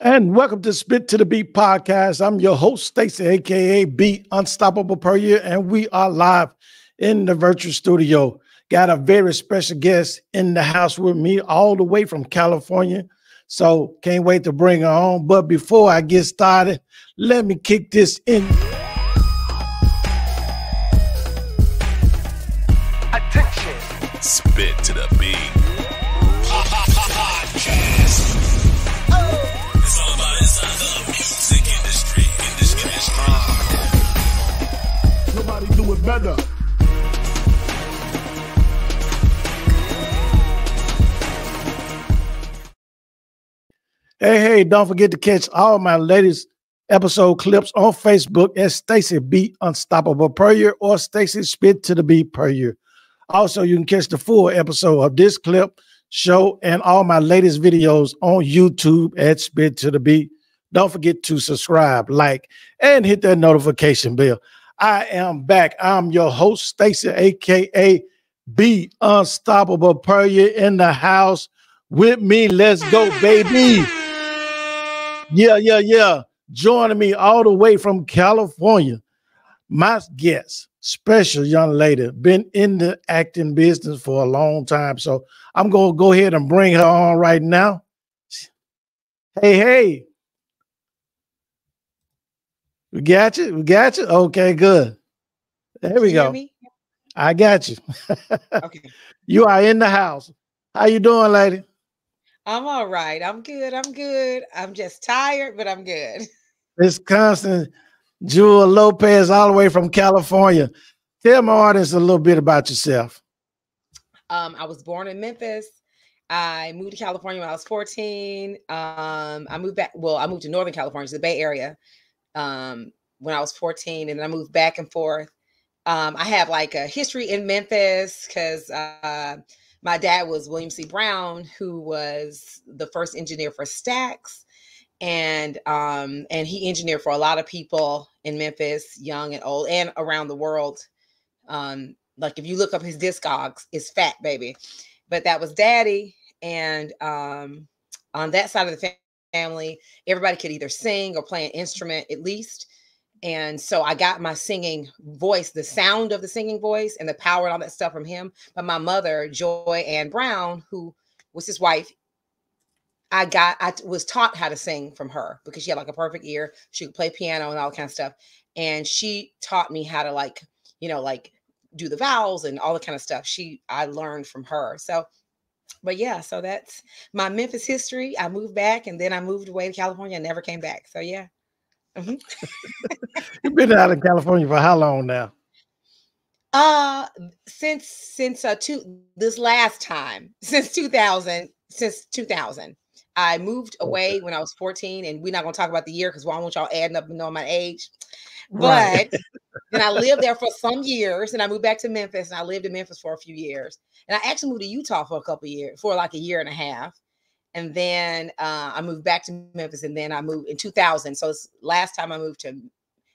And welcome to Spit to the Beat podcast. I'm your host, Stacy, aka Beat Unstoppable Per Year, and we are live in the virtual studio. Got a very special guest in the house with me, all the way from California. So can't wait to bring her on. But before I get started, let me kick this in. Attention. Spit to the Beat. Podcast. It's all about inside the music industry. Nobody do it better. Hey, don't forget to catch all my latest episode clips on Facebook at Stacy Beat Unstoppable Per Year or Stacy Spit to the Beat Per Year. Also, you can catch the full episode of this clip, show, and all my latest videos on YouTube at Spit to the Beat. Don't forget to subscribe, like, and hit that notification bell. I am back. I'm your host, Stacy, aka Beat Unstoppable Per Year in the house with me. Let's go, baby. Yeah. Joining me all the way from California, my guest, special young lady, been in the acting business for a long time. So I'm going to go ahead and bring her on right now. Hey. We got you? Okay, good. There we go. I got you. Okay. You are in the house. How you doing, lady? I'm all right. I'm good. I'm just tired, but I'm good. It's Constance Jewell Lopez, all the way from California. Tell my audience a little bit about yourself. I was born in Memphis. I moved to California when I was 14. I moved back. Well, I moved to Northern California, to the Bay Area, when I was 14, and then I moved back and forth. I have like a history in Memphis because my dad was William C. Brown, who was the first engineer for Stax, and he engineered for a lot of people in Memphis, young and old, and around the world. Like if you look up his discogs, it's fat, baby. But that was daddy, and on that side of the family, everybody could either sing or play an instrument at least. And so I got my singing voice, the sound of the singing voice and the power and all that stuff from him. But my mother, Joy Ann Brown, who was his wife, I was taught how to sing from her because she had like a perfect ear. She could play piano and all that kind of stuff. And she taught me how to like do the vowels and all the kind of stuff. I learned from her. So that's my Memphis history. I moved back and then I moved away to California and never came back. So yeah. Mm-hmm. You've been out of California for how long now? Since this last time, since 2000. I moved away when I was 14, and we're not going to talk about the year because I don't want y'all adding up and knowing my age. But then I lived there for some years, and I moved back to Memphis, and I lived in Memphis for a few years. And I actually moved to Utah for a couple of years, for like a year and a half. And then I moved back to Memphis, and then I moved in 2000. So last time I moved to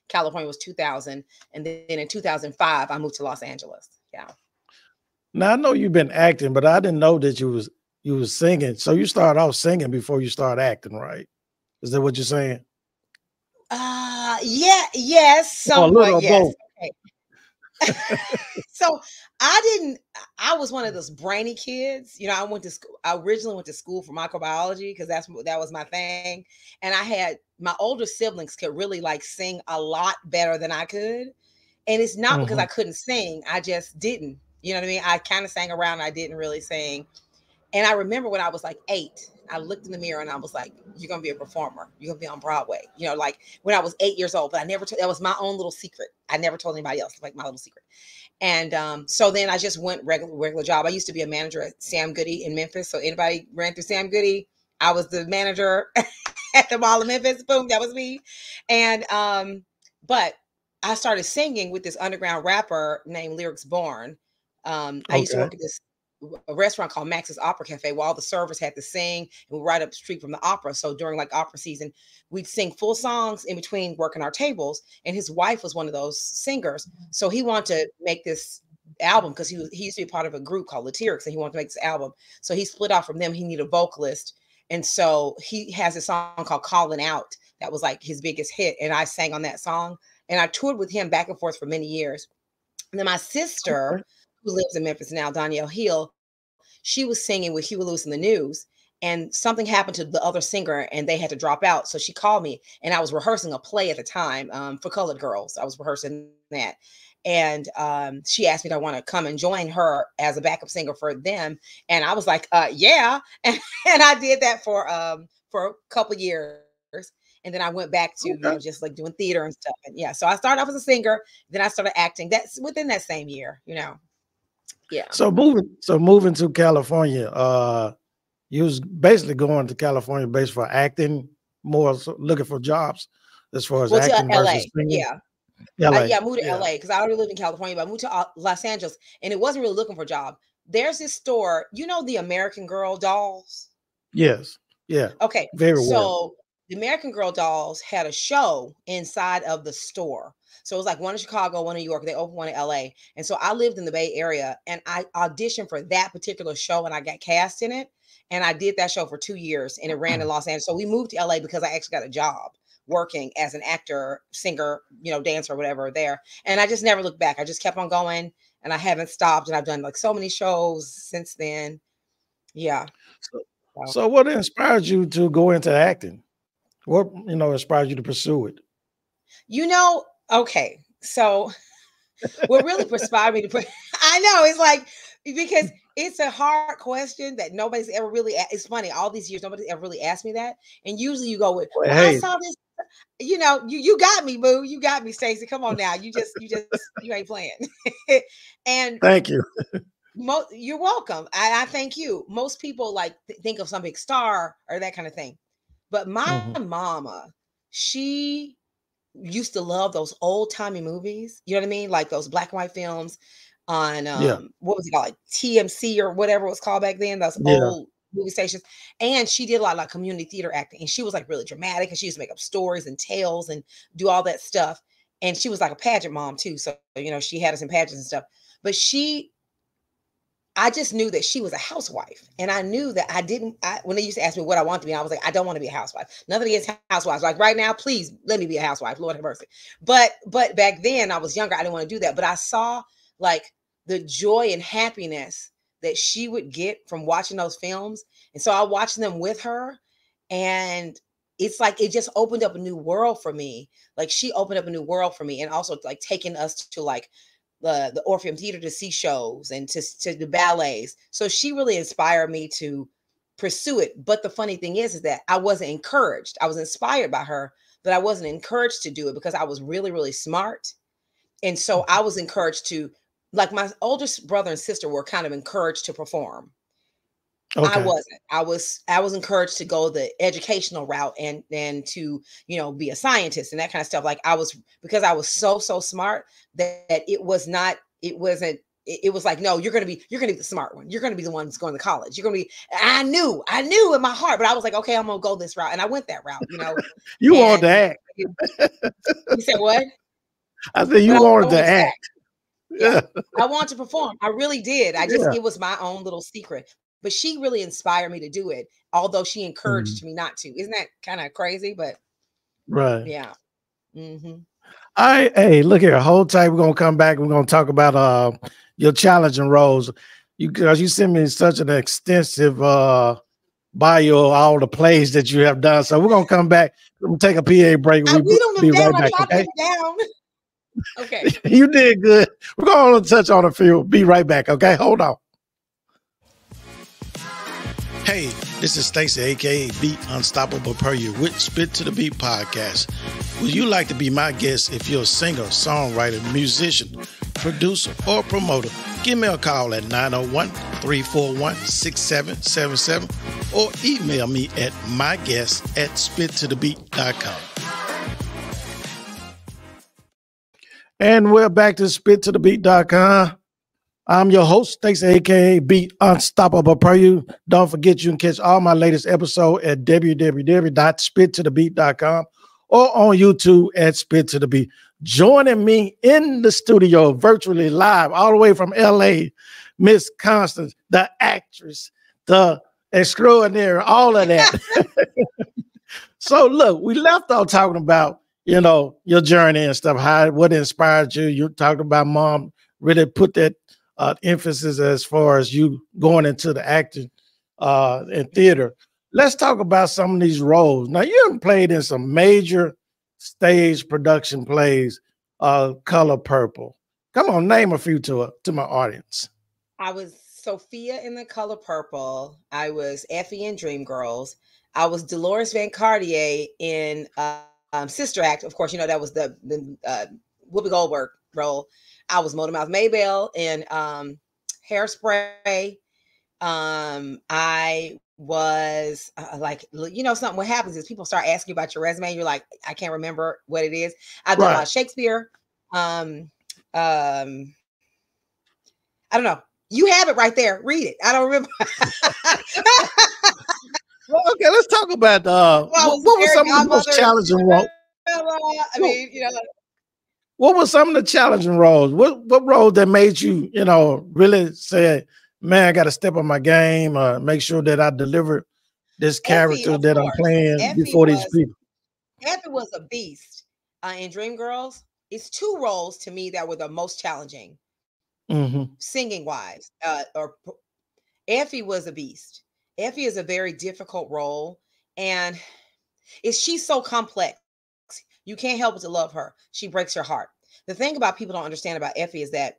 California was 2000. And then in 2005, I moved to Los Angeles. Yeah. Now, I know you've been acting, but I didn't know that you was singing. So you started off singing before you started acting, right? Is that what you're saying? Yes, somewhat, yes. Okay. So I was one of those brainy kids. You know, I originally went to school for microbiology because that was my thing. And my older siblings could really like sing a lot better than I could. And it's not because I couldn't sing. I just didn't. You know what I mean? I kind of sang around. I didn't really sing. And I remember when I was like 8, I looked in the mirror and I was like, you're going to be a performer. You're going to be on Broadway. You know, like when I was 8 years old, but I never that was my own little secret. I never told anybody else, like my little secret. And so then I just went regular job. I used to be a manager at Sam Goody in Memphis. So anybody ran through Sam Goody, I was the manager at the Mall of Memphis. Boom, that was me. And but I started singing with this underground rapper named Lyrics Born. I used to work at a restaurant called Max's Opera Cafe where all the servers had to sing, and we're right up the street from the opera. So during like opera season, we'd sing full songs in between working our tables. And his wife was one of those singers. So he wanted to make this album because he used to be part of a group called Latyrix, and he wanted to make this album. So he split off from them. He needed a vocalist. And so he has a song called Calling Out that was like his biggest hit. And I sang on that song. And I toured with him back and forth for many years. And then my sister, who lives in Memphis now, Danielle Hill, she was singing with Huey Lewis in the News. And something happened to the other singer and they had to drop out. So she called me and I was rehearsing a play at the time for Colored Girls. I was rehearsing that. And she asked me if I want to come and join her as a backup singer for them. And I was like, yeah. And I did that for a couple years. And then I went back to, you know, just like doing theater and stuff. And yeah, so I started off as a singer. Then I started acting. That's within that same year, you know. Yeah. So moving to California, you was basically going to California based for acting, more so looking for jobs as far as acting to LA. versus singing. Yeah. LA. I moved to LA because I already lived in California, but I moved to Los Angeles and it wasn't really looking for a job. There's this store, you know, the American Girl dolls. Yes. Yeah. Okay. Very well. So the American Girl dolls had a show inside of the store. So it was like one in Chicago, one in New York. They opened one in LA. And so I lived in the Bay Area and I auditioned for that particular show and I got cast in it. And I did that show for 2 years and it ran in Los Angeles. So we moved to LA because I actually got a job working as an actor, singer, you know, dancer, whatever there. And I just never looked back. I just kept on going and I haven't stopped. And I've done like so many shows since then. Yeah. So what inspired you to go into acting? What, you know, inspired you to pursue it? You know, okay. So what really inspired me to put, I know it's like, because it's a hard question that nobody's ever really, it's funny, all these years, nobody's ever really asked me that. And usually you go with, well, hey. I saw this, you know, you got me, boo. You got me, Stacey. Come on now. You ain't playing. And thank you. You're welcome. I thank you. Most people like think of some big star or that kind of thing. But my mama, she used to love those old timey movies. You know what I mean? Like those black and white films on what was it called, like TMC or whatever it was called back then. Those old movie stations. And she did a lot of like community theater acting. And she was like really dramatic. And she used to make up stories and tales and do all that stuff. And she was like a pageant mom too. So, you know, she had us in pageants and stuff. But I just knew that she was a housewife. And I knew that when they used to ask me what I want to be, I was like, I don't want to be a housewife. Nothing against housewives. Like right now, please let me be a housewife. Lord have mercy. But back then I was younger. I didn't want to do that. But I saw like the joy and happiness that she would get from watching those films. And so I watched them with her. And it's like, it just opened up a new world for me. Like she opened up a new world for me. And also like taking us to like, the Orpheum Theater to see shows and to the ballets. So she really inspired me to pursue it. But the funny thing is that I wasn't encouraged. I was inspired by her, but I wasn't encouraged to do it because I was really, really smart. And so I was encouraged to, like my oldest brother and sister were kind of encouraged to perform. Okay. I wasn't. I was encouraged to go the educational route and to, you know, be a scientist and that kind of stuff. Like because I was so smart that it was like, no, you're gonna be the smart one. You're gonna be the one that's going to college. You're gonna be. I knew in my heart, but I was like, okay, I'm gonna go this route, and I went that route. You know, you wanted to act. You said what? I said you wanted to act. Yeah, I wanted to perform. I really did. It was my own little secret. But she really inspired me to do it, although she encouraged me not to. Isn't that kind of crazy? But right. Yeah. Mm-hmm. Hey, look here. Hold tight. We're gonna come back. We're gonna talk about your challenging roles. Because you sent me such an extensive bio of all the plays that you have done. So we're gonna come back. We'll take a PA break. We'll be right back. Okay. Okay. You did good. We're gonna touch on a few. Be right back. Okay, hold on. Hey, this is Stacey, aka Beat Unstoppable Per Year with Spit to the Beat podcast. Would you like to be my guest if you're a singer, songwriter, musician, producer, or promoter? Give me a call at 901-341-6777 or email me at myguest@spittothebeat.com. And we're back to spittothebeat.com. I'm your host, Stacey, aka Beat Unstoppable Per You. Don't forget you can catch all my latest episodes at www.spittothebeat.com or on YouTube at Spit to the Beat. Joining me in the studio, virtually live, all the way from LA, Miss Constance, the actress, the extraordinary, all of that. So look, we left off talking about, your journey and stuff, what inspired you. You talked about mom really put that emphasis as far as you going into the acting and theater. Let's talk about some of these roles. Now, you have played in some major stage production plays, Color Purple. Come on, name a few to my audience. I was Sophia in The Color Purple. I was Effie in Dreamgirls. I was Dolores Van Cartier in Sister Act. Of course, that was the Whoopi Goldberg role. I was Motormouth Maybelle in Hairspray. I was something. What happens is people start asking you about your resume. You're like, I can't remember what it is. I've done a lot of Shakespeare. I don't know. You have it right there. Read it. I don't remember. Well, okay, let's talk about what were some of the most challenging roles? What were some of the challenging roles? What role that made you, really say, man, I got to step on my game, make sure that I deliver this character that I'm playing before these people? Effie was a beast in Dreamgirls. It's two roles to me that were the most challenging, singing wise. Effie was a beast. Effie is a very difficult role, and she's so complex. You can't help but to love her. She breaks your heart. The thing about people don't understand about Effie is that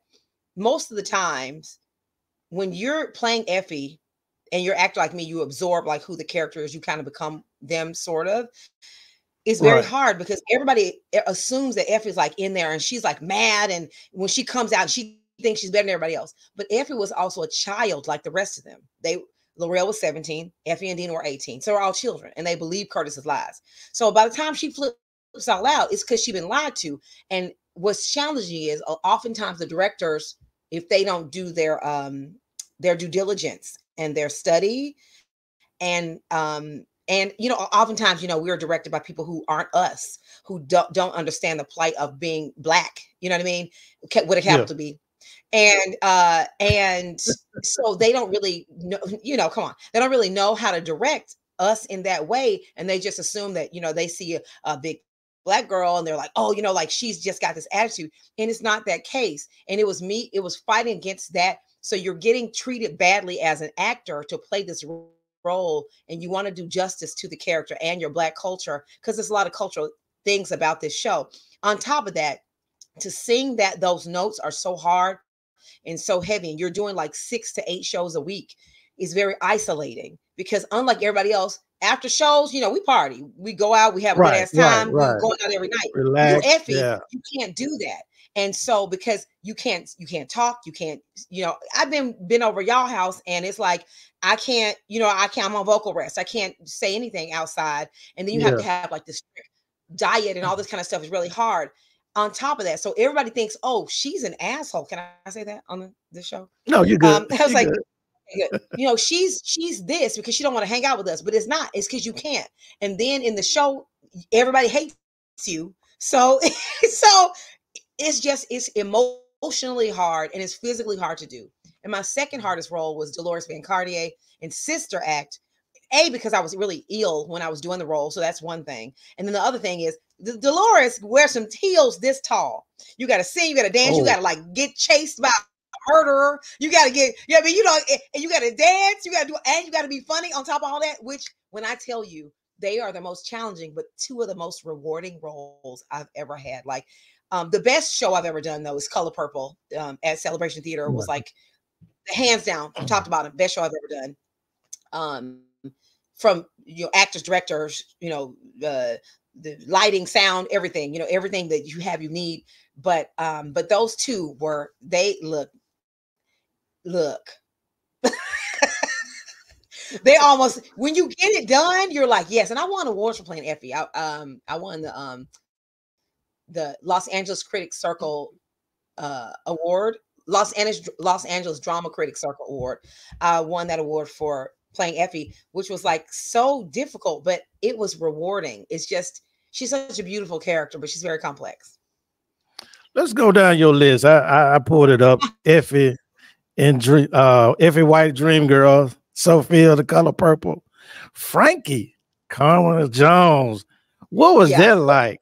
most of the times when you're playing Effie and you're acting like me, you absorb like who the character is. You kind of become them, sort of. It's very hard because everybody assumes that Effie's like in there and she's like mad. And when she comes out, she thinks she's better than everybody else. But Effie was also a child like the rest of them. L'Oreal was 17, Effie and Dina were 18. So they're all children and they believe Curtis's lies. So by the time she flips out loud, it's because she's been lied to. And what's challenging is oftentimes the directors, if they don't do their due diligence and their study, and oftentimes, we're directed by people who aren't us, who don't understand the plight of being Black, you know what I mean? With a capital B. And so they don't really know, come on, they don't really know how to direct us in that way. And they just assume that, they see a big Black girl and they're like, oh, like she's just got this attitude. And it's not that case. And it was fighting against that. So you're getting treated badly as an actor to play this role, and you want to do justice to the character and your Black culture, because there's a lot of cultural things about this show. On top of that, to sing those notes are so hard and so heavy, and you're doing like 6 to 8 shows a week, is very isolating, because unlike everybody else, after shows, we party, we go out, we have a good ass time, we go out every night. Relax, you Effie, you can't do that. And so because you can't talk, you can't, I've been over y'all house and it's like, I can't, I'm on vocal rest. I can't say anything outside. And then you have to have like this diet and all this kind of stuff is really hard on top of that. So everybody thinks, oh, she's an asshole. Can I say that on this show? No, you're good. I was like, good. She's this because she don't want to hang out with us, but it's not. It's because you can't. And then in the show, everybody hates you. So it's emotionally hard and it's physically hard to do. And my second hardest role was Dolores Van Cartier in Sister Act. Because I was really ill when I was doing the role. So that's one thing. And then the other thing is Dolores wears some heels this tall. You got to sing, you got to dance, you got to like get chased by a murderer. You got to get, and you got to dance, you got to do, and you got to be funny on top of all that, which when I tell you, they are the most challenging, but 2 of the most rewarding roles I've ever had. Like, the best show I've ever done, though, is Color Purple at Celebration Theater. Was like hands down from top to bottom, best show I've ever done. From actors, directors, the lighting, sound, everything, everything that you need. But those 2 were, they look. They almost, when you get it done, you're like, yes. And I won awards for playing Effie. I won the Los Angeles Critics Circle award, Los Angeles Drama Critics Circle award. I won that award for playing Effie, which was like so difficult, but it was rewarding. It's just, she's such a beautiful character, but she's very complex. Let's go down your list. I pulled it up. Effie and Effie White, Dreamgirls. Sophia, The Color Purple. Frankie, Carmen Jones. What was that like?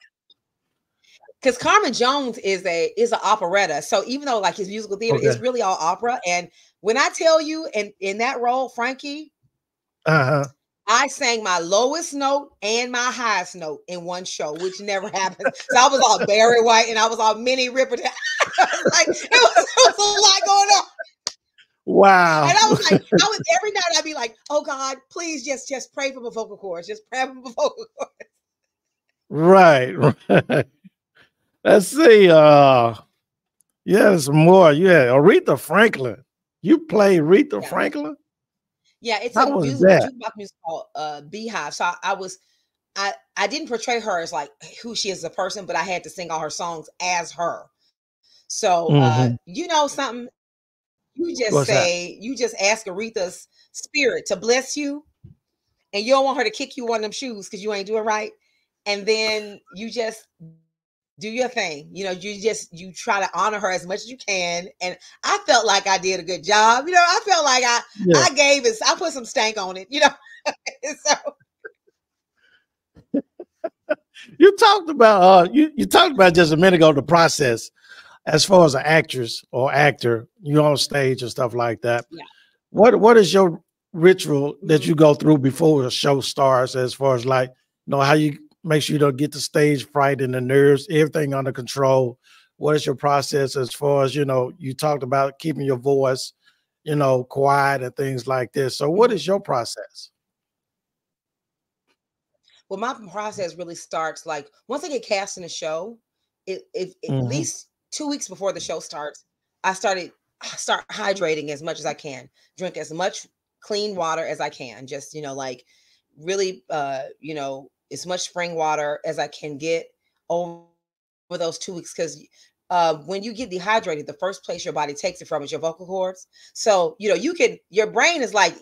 Because Carmen Jones is an operetta. So even though like his musical theater is really all opera, and when I tell you in that role, Frankie, I sang my lowest note and my highest note in one show, which never happens. So I was all Barry White and I was all Minnie Riperton. Like it was a lot going on. Wow. And I was every night I'd be like, oh God, please just pray for my vocal cords. Just pray for my vocal cords. Right. Let's see. There's more. Yeah, Aretha Franklin. You play Aretha Franklin? Yeah, it's a jukebox music called Beehive. So I didn't portray her as like who she is as a person, but I had to sing all her songs as her. So you know something, you just ask Aretha's spirit to bless you, and you don't want her to kick you one of them shoes because you ain't doing right. And then you just do your thing. You know, you try to honor her as much as you can. And I felt like I did a good job. You know, I felt like I put some stank on it, you know. So you talked about you talked about just a minute ago the process as far as an actress or actor, you on stage and stuff like that. Yeah. What is your ritual that you go through before a show starts, as far as like, you know, how you make sure you don't get the stage fright and the nerves, everything under control? What is your process as far as, you know, you talked about keeping your voice, you know, quiet and things like this. So what is your process? Well, my process really starts like once I get cast in a show, at least 2 weeks before the show starts, I start hydrating as much as I can, drink as much clean water as I can, just, you know, like really, you know, as much spring water as I can get over those 2 weeks. Because when you get dehydrated, the first place your body takes it from is your vocal cords. So, you know, your brain is like,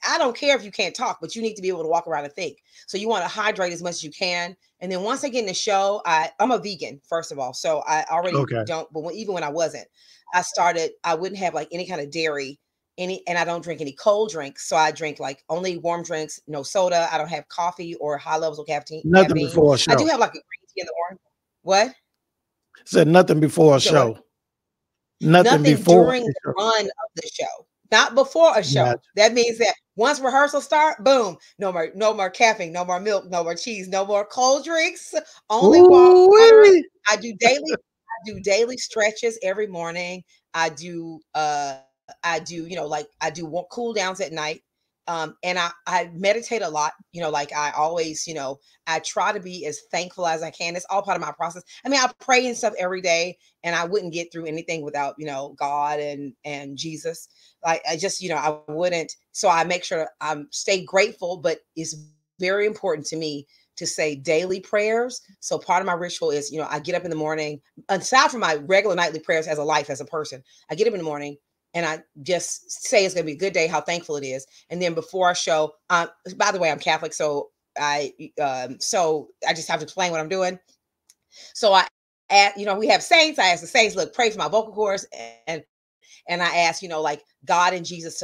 I don't care if you can't talk, but you need to be able to walk around and think. So you want to hydrate as much as you can. And then once I get in the show, I'm a vegan, first of all. So I already don't, but even when I wasn't, I wouldn't have like any kind of dairy, and I don't drink any cold drinks. So I drink like only warm drinks, no soda. I don't have coffee or high levels of caffeine. Nothing before a show. I do have like a green tea in the morning. What? Said nothing before a show. Nothing before during the run of the show. Not before a show. Gotcha. That means that once rehearsal start, boom, no more caffeine, no more milk, no more cheese, no more cold drinks, only water. I do daily stretches every morning. I do, you know, like I do cool downs at night. And I meditate a lot, you know, like I always, you know, I try to be as thankful as I can. It's all part of my process. I mean, I pray and stuff every day, and I wouldn't get through anything without, you know, God and Jesus. Like I just, you know, I wouldn't. So I make sure I'm stay grateful, but it's very important to me to say daily prayers. So part of my ritual is, you know, I get up in the morning, aside from my regular nightly prayers as a person, I get up in the morning and I just say it's going to be a good day, how thankful it is. And then before I show, by the way, I'm Catholic, so I just have to explain what I'm doing. So you know, we have saints. I ask the saints, look, pray for my vocal cords, and I ask, you know, like God and Jesus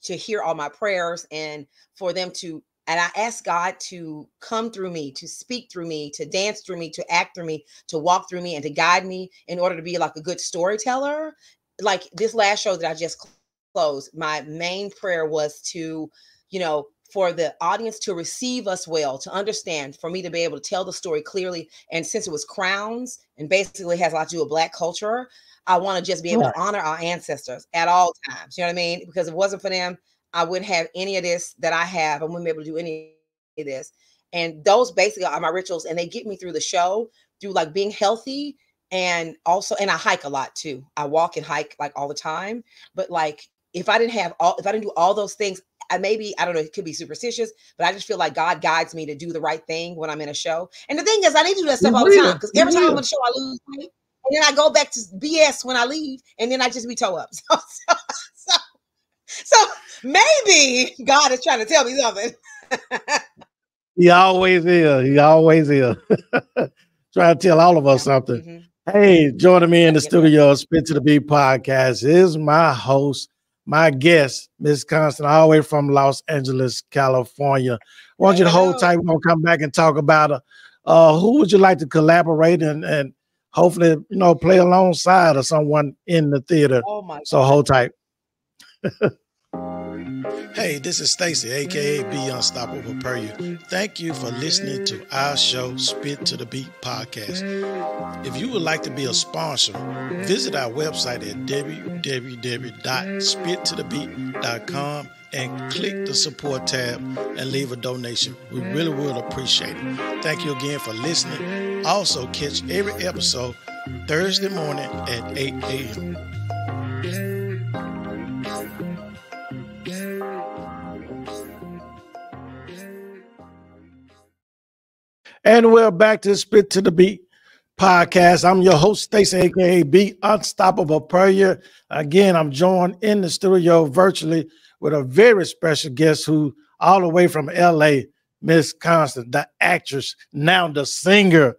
to hear all my prayers, and for them to, and I ask God to come through me, to speak through me, to dance through me, to act through me, to walk through me, and to guide me in order to be like a good storyteller. Like this last show that I just closed, my main prayer was to, you know, for the audience to receive us well, to understand, for me to be able to tell the story clearly. And since it was crowns and basically has a lot to do with Black culture, I want to just be able to honor our ancestors at all times. You know what I mean? Because if it wasn't for them, I wouldn't have any of this that I have. I wouldn't be able to do any of this. And those basically are my rituals. And they get me through the show, through like being healthy. And also, and I hike a lot too. I walk and hike like all the time. But like, if I didn't do all those things, I don't know, it could be superstitious, but I just feel like God guides me to do the right thing when I'm in a show. And the thing is, I need to do that stuff all the time, because every time I'm on the show, I lose weight. And then I go back to BS when I leave, and then I just be toe up. So maybe God is trying to tell me something. He always is. He always is. Trying to tell all of us something. Mm-hmm. Hey, joining me in the studio, Spit to the Beat podcast, is my host, my guest, Miss Constance, all the way from Los Angeles, California. I want you to hold tight. We're gonna come back and talk about who would you like to collaborate and hopefully, play alongside of someone in the theater. Oh my so God. hold tight. Hey, this is Stacy, aka Be Unstoppable Per You. Thank you for listening to our show, Spit to the Beat Podcast. If you would like to be a sponsor, visit our website at www.spittothebeat.com and click the support tab and leave a donation. We really would appreciate it. Thank you again for listening. Also, catch every episode Thursday morning at 8 a.m. And we're back to Spit to the Beat Podcast. I'm your host, Stacey, aka Be Unstoppable Per You. Again, I'm joined in the studio virtually with a very special guest who, all the way from LA, Miss Constance, the actress, now the singer,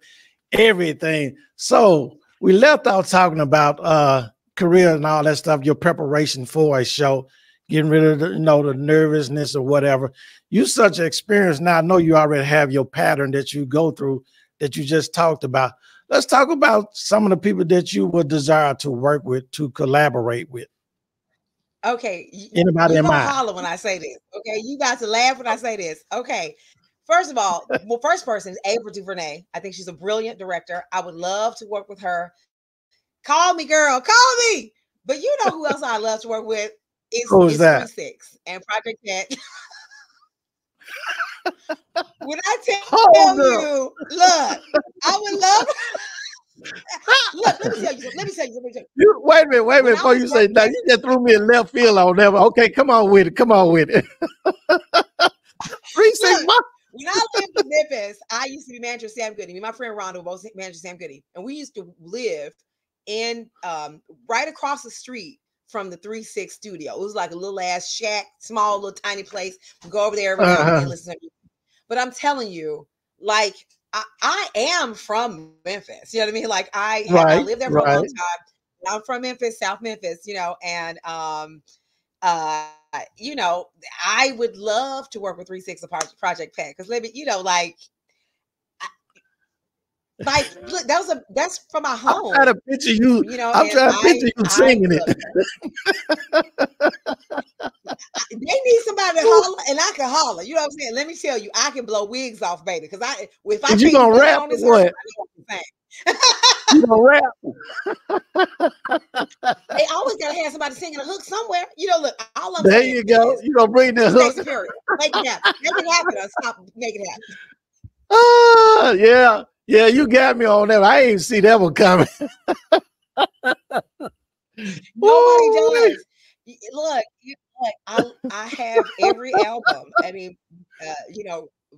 everything. So we left out talking about career and all that stuff, your preparation for a show, getting rid of the nervousness or whatever. You such an experience now. I know you already have your pattern that you go through that you just talked about. Let's talk about some of the people that you would desire to work with, to collaborate with. Okay. Anybody in mind? Holler when I say this. Okay. You got to laugh when I say this. Okay. First of all, first person is Ava DuVernay. I think she's a brilliant director. I would love to work with her. Call me, girl. Call me. But you know who else I love to work with? Who's that? 3-6 and Project Cat. When I tell you, look, I would love. Look, let me tell you. Wait a minute. Before you say that, you just threw me a left field on that. Okay, come on with it. 3-6. When I lived in Memphis, I used to be manager of Sam Goody. Me and my friend Rhonda were both manager of Sam Goody, and we used to live in right across the street from the 3-6 studio. It was like a little ass shack, small little tiny place. We go over there every now and then and listen to music. But I'm telling you, like, I am from Memphis. You know what I mean? Like I lived there for a long time. I'm from Memphis, South Memphis, and I would love to work with 3-6 Project Pat, because let me, look, that's from my home. I'm trying to picture you. I'm trying to picture you singing it. They need somebody to holler, and I can holler. You know what I'm saying? Let me tell you, I can blow wigs off, baby. Because if I you gonna rap on this or what? You gonna rap? They always gotta have somebody singing a hook somewhere. Look, all I'm there saying you go. You gonna bring the hook? Make it happen. Make it happen. Or stop. Make it happen. Yeah, you got me on that. I ain't see that one coming. Nobody does. Look, I have every album. I mean,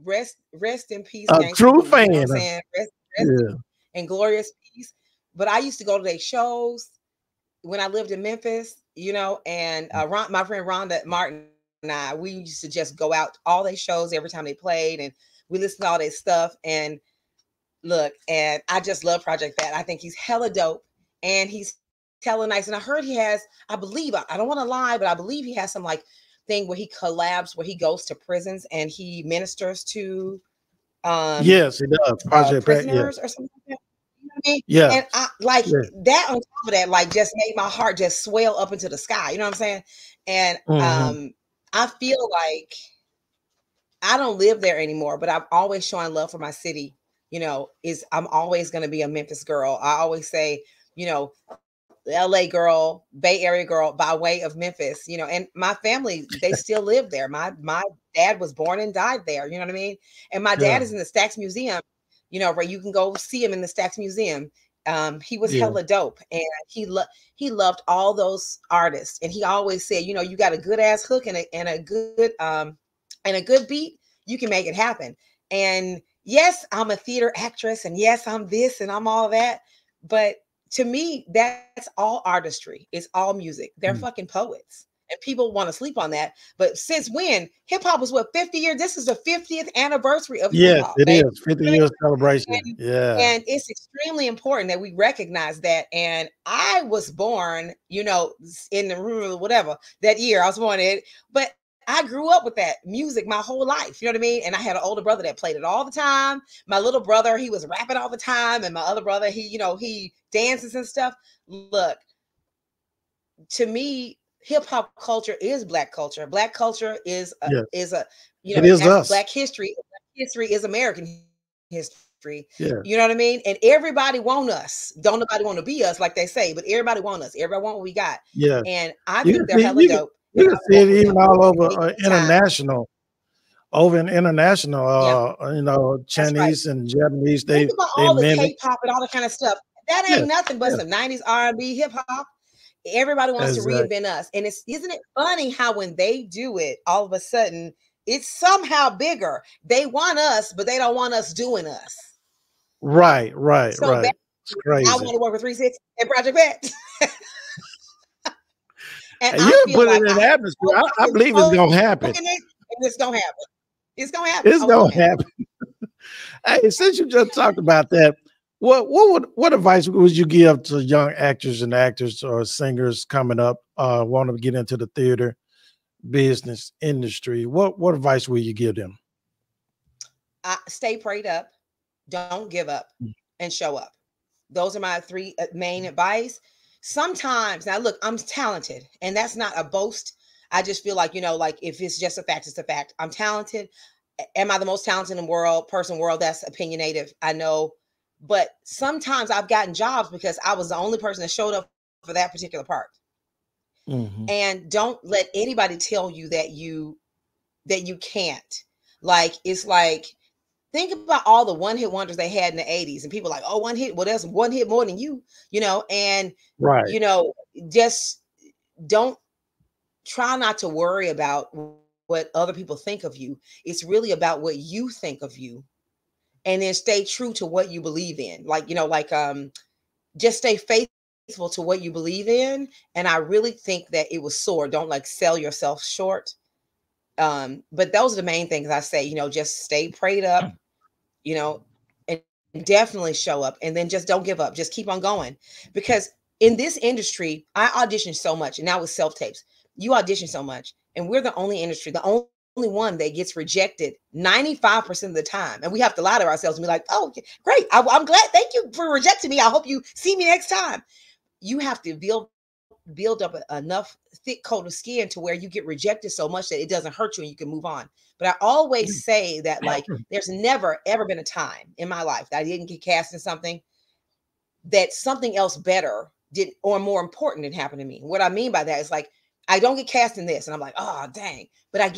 rest in peace. A true fan. You know what I'm saying? Rest in glorious peace. But I used to go to their shows when I lived in Memphis, and my friend Rhonda Martin and I, we used to just go out all their shows every time they played, and we listened to all their stuff. And look, and I just love Project Pat. I think he's hella dope, and he's hella nice. And I heard he has, I believe, I don't want to lie, but I believe he has some like thing where he collabs, where he goes to prisons and he ministers to yes, he does. Project prisoners Pat, or something like that. You know what I mean? Yeah. And I that on top of that, like, just made my heart just swell up into the sky. You know what I'm saying? And I feel like I don't live there anymore, but I'm always showing love for my city. I'm always going to be a Memphis girl. I always say, LA girl, Bay Area girl by way of Memphis, and my family, they still live there. My dad was born and died there. You know what I mean? And my dad is in the Stax Museum, where you can go see him in the Stax Museum. He was hella dope, and he loved all those artists. And he always said, you got a good ass hook and a good beat, you can make it happen. And yes, I'm a theater actress, and yes, I'm this and I'm all that. But to me, that's all artistry. It's all music. They're fucking poets. And people want to sleep on that. But since when? Hip hop was what, 50 years? This is the 50th anniversary of hip Yes, hop, it baby. is 50 years celebration. And, Yeah. and it's extremely important that we recognize that. And I was born, you know, in the rural whatever that year I was born in, but I grew up with that music my whole life. You know what I mean? And I had an older brother that played it all the time. My little brother, he was rapping all the time. And my other brother, he, you know, he dances and stuff. Look, to me, hip hop culture is Black culture. Black culture is a, Yes. you know, It is has us. Black history. Black history is American history. Yeah. You know what I mean? And everybody want us. Don't nobody want to be us, like they say, but everybody want us. Everybody want what we got. Yeah. And I You think can they're see, hella dope. you And can I see work it with even them all over big time. international. Over in international, Yeah, you know, that's right. Chinese and Japanese, Think about they all the mimic. K-pop and all that kind of stuff. That Yeah, ain't nothing but yeah, some 90s R&B hip hop. Everybody wants to exactly. reinvent us. And it's isn't it funny how when they do it, all of a sudden it's somehow bigger. They want us, but they don't want us doing us. Right, right, So right. back, It's I crazy. want to work with 3-6 and Project Vet. And And I you feel put it like in I the atmosphere. I have believe it's gonna happen. spoken it, and it's gonna happen. It's gonna happen. It's Oh, it's gonna gonna happen. happen. Hey, since you just talked about that, what advice would you give to young actors and actors or singers coming up, want to get into the theater business industry? What advice will you give them? Stay prayed up, don't give up, and show up. Those are my three main advice. Sometimes, now look, I'm talented, and that's not a boast. I just feel like, you know, like if it's just a fact, it's a fact. I'm talented. Am I the most talented in the world, that's opinionated? I know. But sometimes I've gotten jobs because I was the only person that showed up for that particular part. Mhm. And don't let anybody tell you that you can't. Like, it's like, think about all the one hit wonders they had in the 80s, and people are like, oh, one hit, well, there's one hit more than you know, and Right. just don't try not to worry about what other people think of you. It's really about what you think of you, and then stay true to what you believe in. Like, just stay faithful to what you believe in. And I really think that it was soar. Don't like sell yourself short. But those are the main things I say, just stay prayed up, and definitely show up, and then just don't give up. Just keep on going. Because in this industry, I audition so much, and now with self-tapes, you audition so much, and we're the only industry, the only one that gets rejected 95% of the time. And we have to lie to ourselves and be like, oh, great. I'm glad. Thank you for rejecting me. I hope you see me next time. You have to build up enough thick coat of skin to where you get rejected so much that it doesn't hurt you and you can move on. But I always say that, like, there's never ever been a time in my life that I didn't get cast in something that something else better did or more important didn't happen to me. What I mean by that is, like, I don't get cast in this and I'm like, oh dang, but I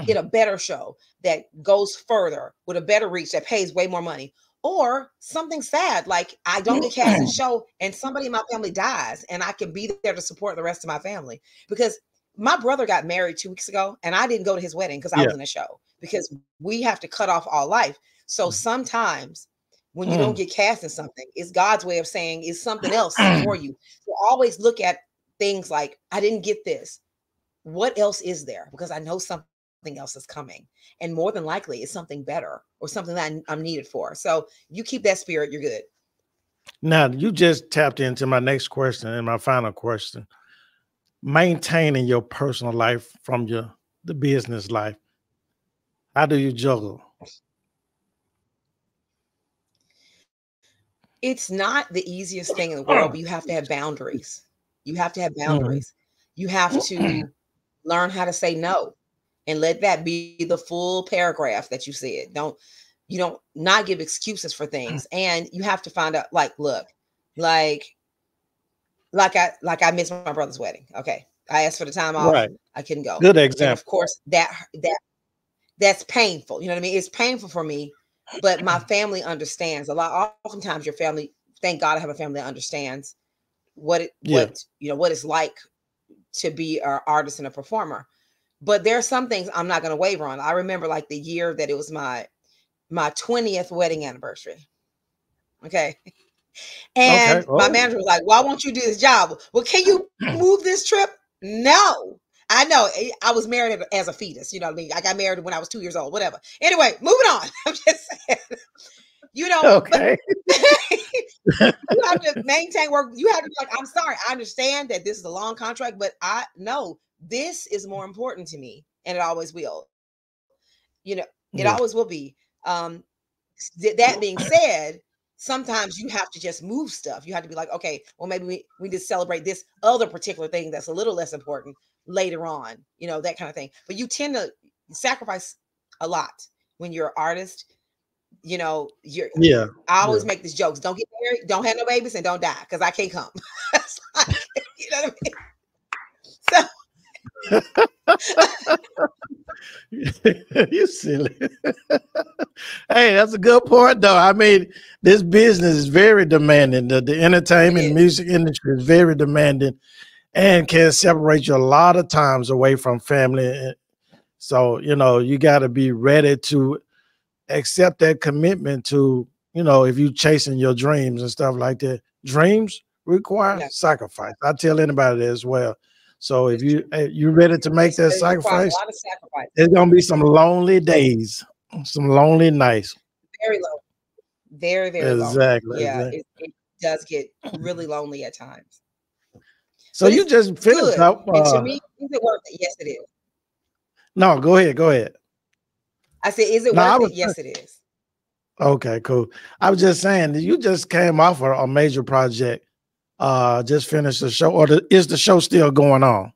get a better show that goes further with a better reach that pays way more money. Or something sad, like I don't get cast in a show and somebody in my family dies and I can be there to support the rest of my family. Because my brother got married 2 weeks ago and I didn't go to his wedding because I Yeah. was in a show, because we have to cut off all life. So sometimes when you don't get cast in something, it's God's way of saying it's something else for you. So always look at things like, I didn't get this. What else is there? Because I know something else is coming. And more than likely, it's something better or something that I'm needed for. So you keep that spirit, you're good. Now you just tapped into my next question and my final question. Maintaining your personal life from the business life. How do you juggle? It's not the easiest thing in the world, but you have to have boundaries. You have to have Mhm. boundaries. You have to learn how to say no and let that be the full paragraph that you said. You don't not give excuses for things. And you have to find out, like, look, like I missed my brother's wedding. Okay. I asked for the time off. Right. I couldn't go. Good And of example. course that's painful. You know what I mean? It's painful for me, but my family understands a lot. Oftentimes your family, thank God I have a family that understands Yeah. what it's like to be an artist and a performer. But there are some things I'm not going to waver on. I remember, like, the year that it was my 20th wedding anniversary. Okay. Okay. And my Oh. manager was like, why won't you do this job? Well, can you move this trip? No. I know. I was married as a fetus. You know what I mean? I got married when I was 2 years old. Whatever. Anyway, moving on. I'm just saying. You know, Okay. you have to maintain work. You have to be like, I'm sorry. I understand that this is a long contract, but I know this is more important to me, and it always will. You know, it Yeah. always will be. Um, that being said, sometimes you have to just move stuff. You have to be like, okay, well, maybe we just celebrate this other particular thing that's a little less important later on, you know, that kind of thing. But you tend to sacrifice a lot when you're an artist. You know, Yeah. I always Yeah. make these jokes. Don't get married, don't have no babies, and don't die because I can't come. It's like, you know what I mean? So You silly. Hey, that's a good point, though. I mean, this business is very demanding. The entertainment it is. music industry is very demanding and can separate you a lot of times away from family. So, you know, you got to be ready to accept that commitment to, you know, if you chasing your dreams and stuff like that. Dreams require Yeah, sacrifice. I tell anybody that as well. So if it's true. you ready to make that It requires a sacrifice, lot of sacrifice. it's gonna be some lonely days, some lonely nights. Very low. Very, very lonely. Exactly, Yeah, exactly. it does get really lonely at times. So But you it's just finished good. up. And to me, is it worth it? Yes, it is. No, go ahead, go ahead. I said, is it No, I worth was it? Yes, it is. okay, cool. I was just saying that you just came off a major project. Just finished the show, or is the show still going on?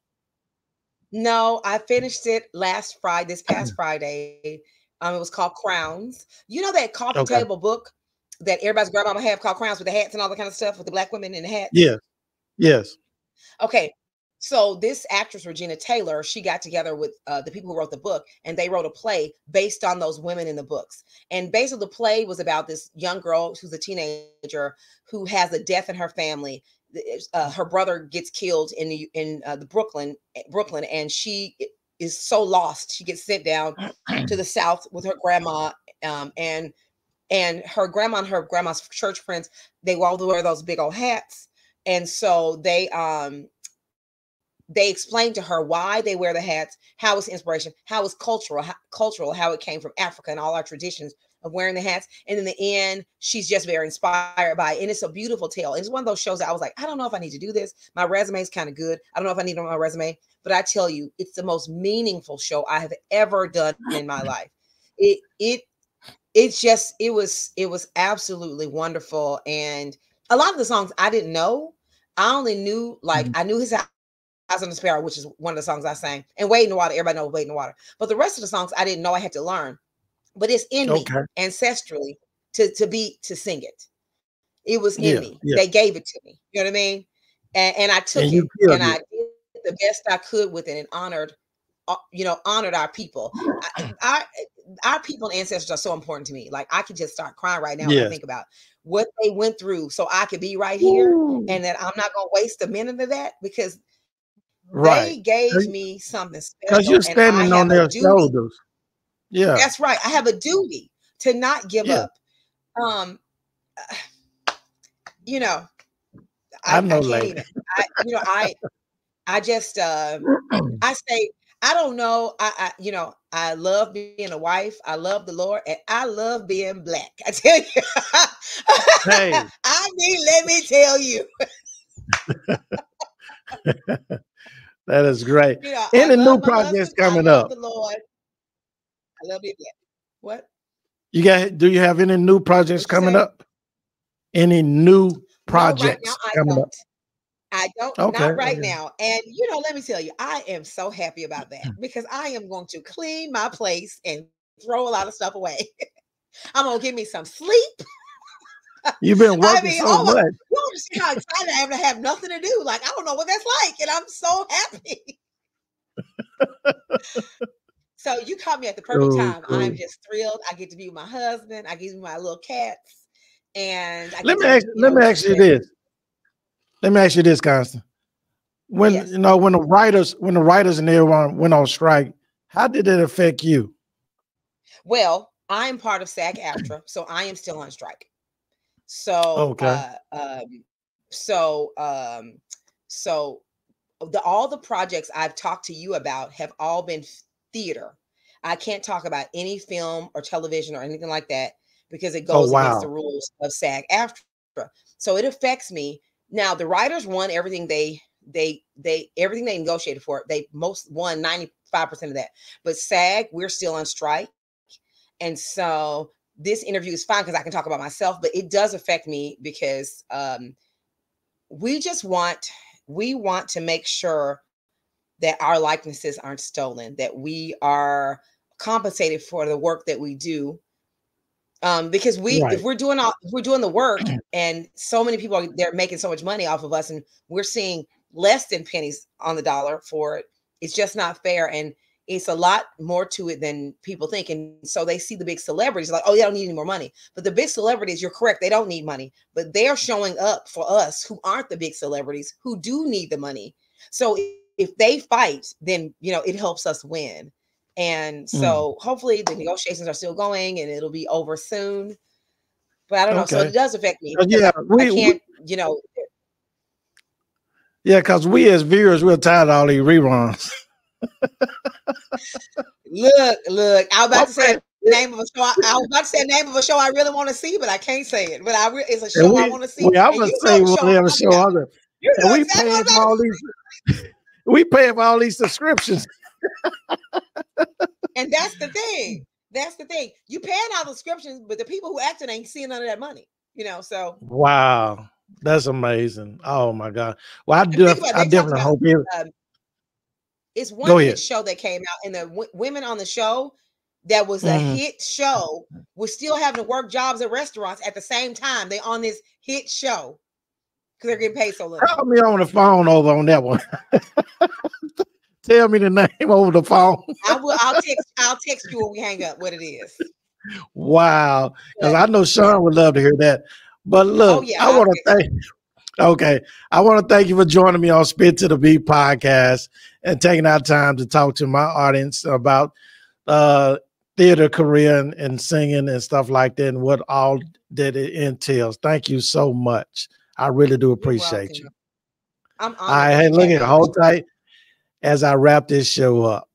No, I finished it last Friday, this past Friday. It was called Crowns. You know that coffee Okay. table book that everybody's grandmama have called Crowns with the hats and all that kind of stuff with the black women in the hats? Yes, yes. Okay. So this actress, Regina Taylor, she got together with the people who wrote the book, and they wrote a play based on those women in the books. And basically, the play was about this young girl who's a teenager who has a death in her family. Her brother gets killed in the Brooklyn, and she is so lost. She gets sent down to the South with her grandma, and her grandma and her grandma's church friends. They all wear those big old hats, and so they explained to her why they wear the hats, how it's inspiration, how it's cultural, how it came from Africa and all our traditions of wearing the hats. And in the end, she's just very inspired by it. And it's a beautiful tale. It's one of those shows that I was like, I don't know if I need to do this. My resume is kind of good. I don't know if I need it on my resume, but I tell you, it's the most meaningful show I have ever done in my life. It was absolutely wonderful. And a lot of the songs I didn't know. I only knew, like, I knew his House on the Sparrow, which is one of the songs I sang, and Wade in the Water. Everybody knows Wade in the Water. But the rest of the songs I didn't know I had to learn. But it's in me Okay. ancestrally to sing it. It was in Yeah, me. yeah. They gave it to me. You know what I mean? And I took And you it killed and I it. did the best I could with it and honored our people. Our people and ancestors are so important to me. Like, I could just start crying right now when I Yes. think about what they went through so I could be right here, Ooh, and that I'm not going to waste a minute of that, because right. they gave me something Because special, you're and I standing on have a their duty. shoulders. Yeah. That's right. I have a duty to not give Yeah. up. Um, you know, I I know, can't lady. even. I just I say, I don't know. I love being a wife. I love the Lord, and I love being black. I tell you. Hey, I mean, let me tell you. that is great. I Any new love my projects husband. I coming love up? the Lord. I love being black. What? Do you have any new projects What you coming say? up? Any new No, right now projects I coming up? don't. I don't, Okay. not right Okay. now. And let me tell you, I am so happy about that, because I am going to clean my place and throw a lot of stuff away. I'm gonna give me some sleep. You've been I working mean, so oh my, much. you don't understand how excited I am to have nothing to do. Like, I don't know what that's like, and I'm so happy. So you caught me at the perfect Cool, time. I'm cool. just thrilled. I get to be with my husband. I get to be with my little cats, and I Let get me to, ask, let me ask just you say, this. Let me ask you this, Constance. When yes. when the writers and everyone went on strike, how did it affect you? Well, I'm part of SAG-AFTRA, so I am still on strike. So, Okay. so, so all the projects I've talked to you about have all been theater. I can't talk about any film or television or anything like that because it goes against the rules of SAG-AFTRA. So it affects me. Now the writers won everything they everything they negotiated for. They most won 95% of that. But SAG, we're still on strike. And so this interview is fine because I can talk about myself, but it does affect me because we want to make sure that our likenesses aren't stolen, that we are compensated for the work that we do. Because if we're doing the work and so many people they're making so much money off of us and we're seeing less than pennies on the dollar for it, it's just not fair. And it's a lot more to it than people think. And so they see the big celebrities like, oh, they don't need any more money. But the big celebrities, you're correct, they don't need money, but they're showing up for us who aren't the big celebrities who do need the money. So if they fight, then, it helps us win. And so hopefully the negotiations are still going and it'll be over soon. But I don't know. So it does affect me. Yeah, I can't, Yeah, because we as viewers, we're tired of all these reruns. Look, I was about to say the name of a show. I was about to say the name of a show I really want to see, but I can't say it. But it's a show I want to see. I'm gonna say whatever show other. And we pay for all these. We pay for all these subscriptions. And that's the thing. That's the thing. You paying all the subscriptions, but the people who acting ain't seeing none of that money. So wow, that's amazing. Oh my God. Well, I definitely hope it's one hit show that came out, and the women on the show that was a hit show was still having to work jobs at restaurants at the same time. They on this hit show because they're getting paid so little. Call me on the phone over on that one. Tell me the name over the phone. I'll text you when we hang up what it is. Wow, because I know Sean would love to hear that. But look, I want to thank you for joining me on Spit to the Beat podcast and taking our time to talk to my audience about theater career and singing and stuff like that and what all that it entails. Thank you so much. I really do appreciate you. I'm honored. All right, hey, look at hold tight as I wrap this show up.